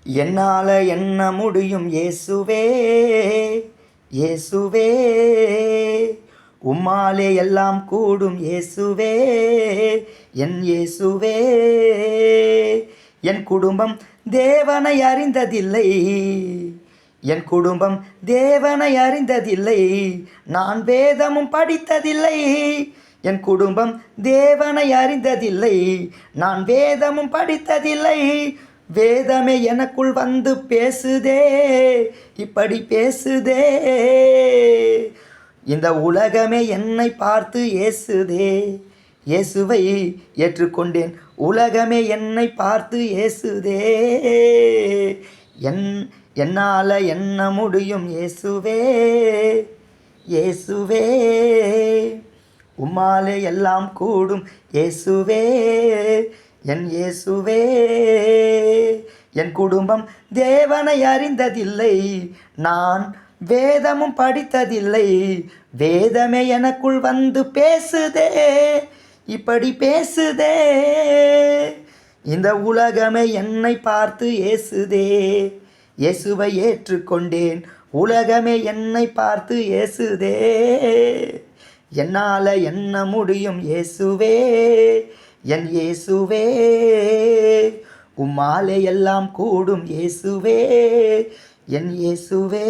என்னால் என்ன முடியும் இயேசுவே, இயேசுவே, உம்மாலே எல்லாம் கூடும் இயேசுவே, என் இயேசுவே. என் குடும்பம் தேவனை அறிந்ததில்லை, என் குடும்பம் தேவனை அறிந்ததில்லை, நான் வேதமும் படித்ததில்லை. என் குடும்பம் தேவனை அறிந்ததில்லை, நான் வேதமும் படித்ததில்லை. வேதமே எனக்குள் வந்து பேசுதே, இப்படி பேசுதே. இந்த உலகமே என்னை பார்த்து ஏசுதே, இயேசுவை ஏற்றுக்கொண்டேன். உலகமே என்னை பார்த்து ஏசுதே. என்னால் என்ன முடியும் இயேசுவே, இயேசுவே, உம்மாலே எல்லாம் கூடும் இயேசுவே, என் இயேசுவே. என் குடும்பம் தேவனை அறிந்ததில்லை, நான் வேதமும் படித்ததில்லை. வேதமே எனக்குள் வந்து பேசுதே, இப்படி பேசுதே. இந்த உலகமே என்னை பார்த்து ஏசுதே, இயேசுவை ஏற்றுக்கொண்டேன். உலகமே என்னை பார்த்து ஏசுதே. என்னால் என்ன முடியும் இயேசுவே, என் இயேசுவே, உம்மாலே எல்லாம் கூடும் இயேசுவே, என் இயேசுவே.